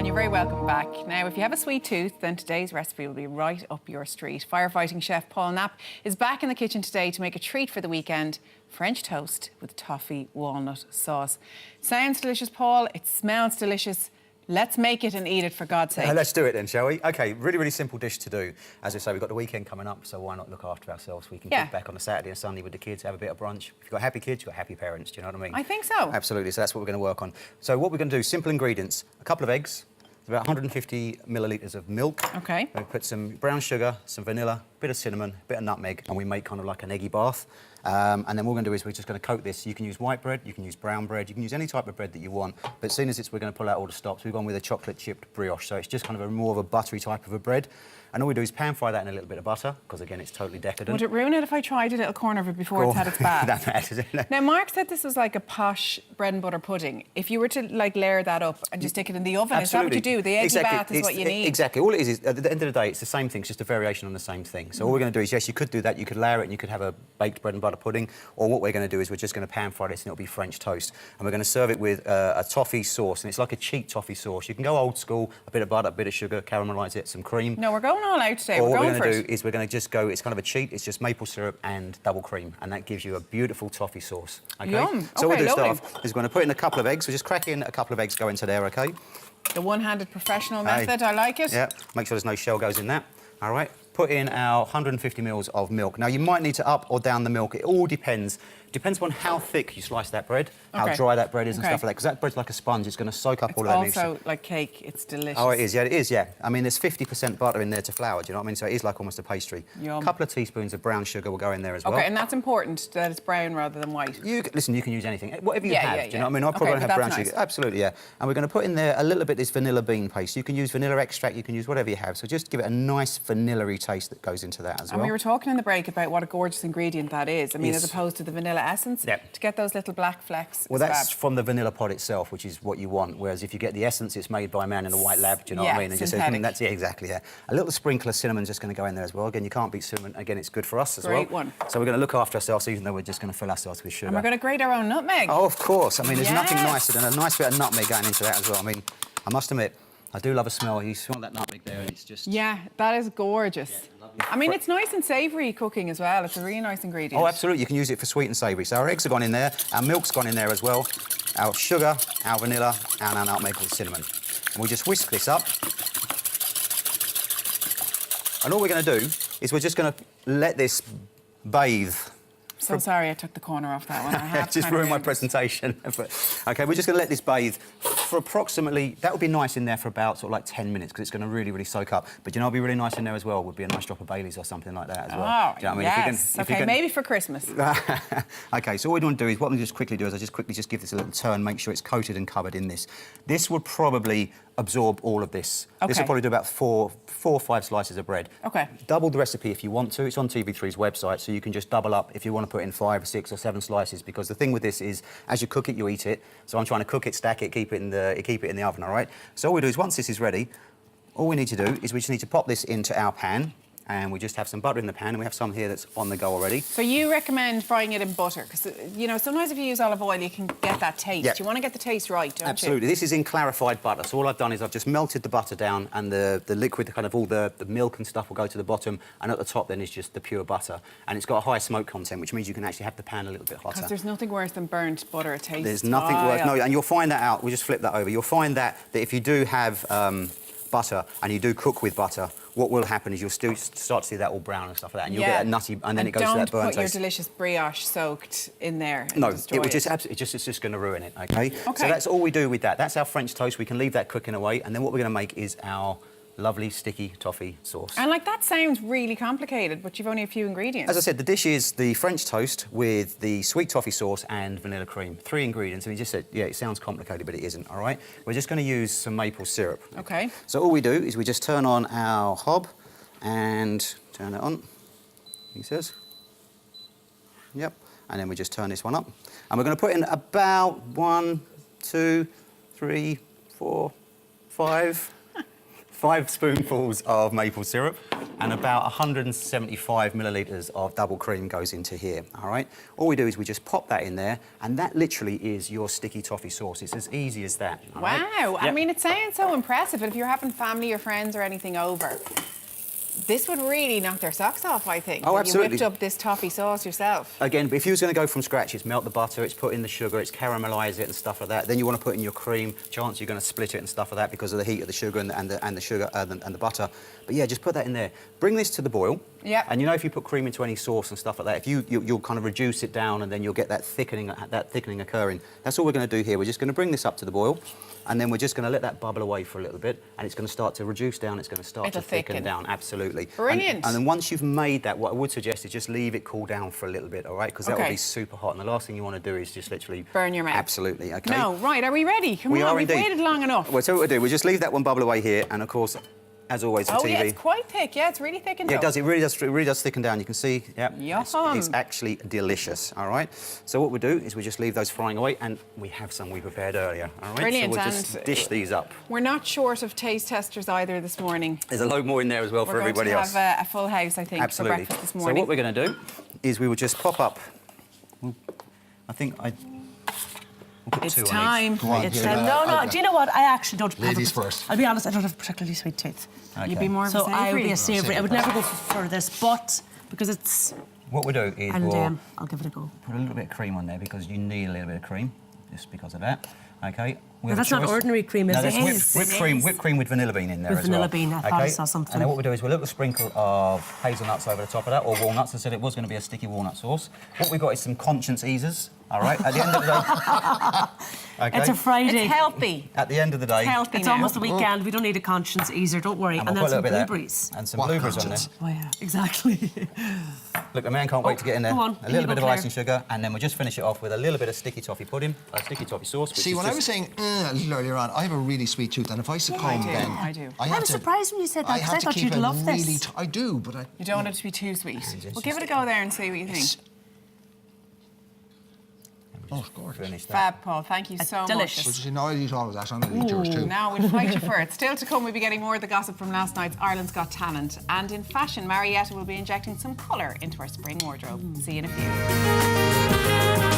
you're very welcome back. Now, if you have a sweet tooth, then today's recipe will be right up your street. Firefighting chef Paul Knapp is back in the kitchen today to make a treat for the weekend: French toast with toffee walnut sauce. Sounds delicious, Paul. It smells delicious. Let's make it and eat it, for God's sake. Let's do it then, shall we? OK, really, really simple dish to do. As I say, we've got the weekend coming up, so why not look after ourselves? We can get back on a Saturday and Sunday with the kids, have a bit of brunch. If you've got happy kids, you've got happy parents, do you know what I mean? I think so. Absolutely, so that's what we're going to work on. So what we're going to do, simple ingredients: a couple of eggs, about 150 millilitres of milk. OK. We put some brown sugar, some vanilla, a bit of cinnamon, a bit of nutmeg, and we make kind of like an eggy bath. And then what we're going to do is we're just going to coat this. You can use white bread, you can use brown bread, you can use any type of bread that you want. But as soon as we're going to pull out all the stops, we've gone with a chocolate chipped brioche. So it's just kind of more of a buttery type of a bread. And all we do is pan fry that in a little bit of butter, because again, it's totally decadent. Would it ruin it if I tried a little corner of it before it's had its bath? That matters, isn't it? Now, Mark said this was like a posh bread and butter pudding. If you were to like layer that up and just stick it in the oven, is that what you do? The eggy bath is what you need. Exactly. All it is at the end of the day, it's the same thing. It's just a variation on the same thing. So all we're going to do is, yes, you could do that. You could layer it and you could have a baked bread and butter pudding. Or what we're going to do is we're just going to pan fry this and it'll be French toast. And we're going to serve it with a toffee sauce. And it's like a cheap toffee sauce. You can go old school, a bit of butter, a bit of sugar, caramelise it, some cream. No, we're going all out today. What we're going to do is we're going to just go, it's kind of a cheat, it's just maple syrup and double cream, and that gives you a beautiful toffee sauce. Okay? Yum. So okay, what we'll do start off is we're going to put in a couple of eggs. We'll just crack in a couple of eggs, go into there, OK? The one-handed professional method, I like it. Yeah, make sure there's no shell goes in that. All right, put in our 150 mils of milk. Now, you might need to up or down the milk. It all depends. Depends on how thick you slice that bread, how dry that bread is and stuff like that, because that bread's like a sponge. It's going to soak up all that. It's also like cake. It's delicious. Oh, it is, yeah. I mean, there's 50% butter in there to flour, do you know what I mean? So it is like almost a pastry. Yum. A couple of teaspoons of brown sugar will go in there as well. OK, and that's important, that it's brown rather than white. Listen, you can use anything, whatever you have, do you know what I mean? I probably don't have brown sugar. Absolutely, yeah. And we're going to put in there a little bit of this vanilla bean paste. You can use vanilla extract, you can use whatever you have. So just give it a nice vanilla-y taste that goes into that as well. And we were talking in the break about what a gorgeous ingredient that is. I mean, as opposed to the vanilla essence. To get those little black flecks. Well, that's from the vanilla pod itself, which is what you want. Whereas if you get the essence, it's made by a man in a white lab. Do you know what I mean? And just that's exactly. A little sprinkle of cinnamon's just going to go in there as well. Again, you can't beat cinnamon. Again, it's good for us as well. Great one. So we're going to look after ourselves, even though we're just going to fill ourselves with sugar. And we're going to grate our own nutmeg. Oh, of course. I mean, there's nothing nicer than a nice bit of nutmeg going into that as well. I mean, I must admit, I do love a smell. You smell that nutmeg there, and it's just... Yeah, that is gorgeous. Yeah, lovely. I mean, it's nice and savoury cooking as well. It's a really nice ingredient. Oh, absolutely. You can use it for sweet and savoury. So our eggs have gone in there, our milk's gone in there as well, our sugar, our vanilla, and our nutmeg with cinnamon. And we just whisk this up. And all we're going to do is we're just going to let this bathe. So sorry I took the corner off that one. I have just ruined my presentation. OK, we're just going to let this bathe for approximately... That would be nice in there for about sort of like 10 minits, because it's going to really, really soak up. But you know, it'd be really nice in there as well. Would be a nice drop of Baileys or something like that as well. Oh, do you know what yes. I mean? If you can, maybe for Christmas. OK, so what we want to do is, what I'm going to just quickly do is I just quickly give this a little turn, make sure it's coated and covered in this. This would probably absorb all of this. This will probably do about four or five slices of bread. OK. Double the recipe if you want to. It's on TV3's website, so you can just double up if you want to put in 5 or 6 or 7 slices, because the thing with this is, as you cook it, you eat it. So I'm trying to cook it, stack it, keep it in the oven, all right? So all we do is, once this is ready, all we need to do is we just need to pop this into our pan, and we just have some butter in the pan, and we have some here that's on the go already. So you recommend frying it in butter? Because, you know, sometimes if you use olive oil, you can get that taste. Yeah. You want to get the taste right, don't you? Absolutely. This is in clarified butter. So all I've done is I've just melted the butter down, and the liquid, kind of all the milk and stuff will go to the bottom, and at the top then is just the pure butter. And it's got a high smoke content, which means you can actually have the pan a little bit hotter. Because there's nothing worse than burnt butter. It tastes There's nothing worse. No, and you'll find that out. We'll just flip that over. You'll find that if you do have butter and you do cook with butter, what will happen is you'll still start to see that all brown and stuff like that, and you'll get that nutty, and then it goes to that burnt taste. Don't put your delicious brioche soaked in there. And no, it will just absolutely, it's just going to ruin it. Okay. So that's all we do with that. That's our French toast. We can leave that cooking away, and then what we're going to make is our lovely sticky toffee sauce. And like, that sounds really complicated, but you've only a few ingredients. As I said, the dish is the French toast with the sweet toffee sauce and vanilla cream. 3 ingredients, and we just said, yeah, it sounds complicated, but it isn't, all right? We're just going to use some maple syrup. OK. So all we do is we just turn on our hob and turn it on, he says. Yep. And then we just turn this one up. And we're going to put in about 1, 2, 3, 4, 5... 5 spoonfuls of maple syrup, and about 175 millilitres of double cream goes into here, all right? All we do is we just pop that in there, and that literally is your sticky toffee sauce. It's as easy as that. All wow, right? I Yep. mean, it sounds so impressive, but if you're having family or friends or anything over, this would really knock their socks off, I think. Oh, when absolutely. You whipped up this toffee sauce yourself. Again, but if you was going to go from scratch, it's melt the butter, it's put in the sugar, it's caramelise it and stuff like that. Then you want to put in your cream. Chance you're going to split it and stuff like that because of the heat of the sugar and the sugar and the butter. But yeah, just put that in there. Bring this to the boil. Yeah. And you know, if you put cream into any sauce and stuff like that, if you'll kind of reduce it down, and then you'll get that thickening occurring. That's all we're going to do here. We're just going to bring this up to the boil, and then we're just going to let that bubble away for a little bit, and it's going to start to reduce down. It's going to start It'll to thicken thicken. down. Absolutely. Brilliant. And then once you've made that, what I would suggest is just leave it cool down for a little bit, all right? Because that will Okay. be super hot, and the last thing you want to do is just literally Burn your mouth. Absolutely. Okay. No, right, are we ready? Come We on, are we've indeed. waited long enough. Well, so what we do, we just leave that one bubble away here, and of course, as always for Oh TV. yeah, it's quite thick. Yeah, it's really thick and Yeah, it dough. does. It really does thicken down. You can see. Yeah. Yum. It's actually delicious. All right. So what we do is we just leave those frying away, and we have some we prepared earlier. All right. Brilliant, So we'll just and dish these up. We're not short of taste testers either this morning. There's a load more in there as well for We're going everybody to else. have a full house, I think, Absolutely. for breakfast this So morning. what we're going to do is we will just pop up. I think I. We'll put It's 2 on each. time. Go on, It's give time. it No, Okay. do you know what? I actually don't have Ladies a, first. I'll be honest, I don't have a particularly sweet tooth. Okay. You'd be more of So a I would be savoury. a savoury. I would never go for this, but because it's... What we'll do is And we'll I'll give it a go. put a little bit of cream on there because you need a little bit of cream, just because of that. Okay. We No, have a that's not choice. ordinary cream, is No, it? that's It whipped, is. whipped It cream, is. whipped cream with vanilla bean in there With as vanilla well. bean, I thought I saw something. And then what we do is we'll little sprinkle of hazelnuts over the top of that, or walnuts. I said it was going to be a sticky walnut sauce. What we've got is some conscience easers. All right. At the end of the day. Okay. It's a Friday. It's healthy. At the end of the day. It's healthy It's now. almost the weekend. We don't need a conscience easer, don't worry. And And we'll then put a some little bit blueberries. there. And some What blueberries on there. conscience? Oh, yeah, exactly. Look, the man can't wait to get in there. Go on, A in little you bit go, of Claire. icing sugar, and then we'll just finish it off with a little bit of sticky toffee pudding, sticky toffee sauce. Which See, is when I just- was saying a little earlier on, I have a really sweet tooth, and if I succumb, do, then I do. I I have was to- surprised when you said that, I because have I to thought keep you'd it love really. this. I do, but I. You don't want it to be too sweet. just- Well, give it a go there and see what you think. Oh, gorgeous. Finish that. Fab, Paul. Thank you so delicious. But much. you see, now I eat all of that. I'm going to eat yours too. Now we'll fight you for it. Still to come, we'll be getting more of the gossip from last night's Ireland's Got Talent. And in fashion, Marietta will be injecting some colour into our spring wardrobe. See you in a few.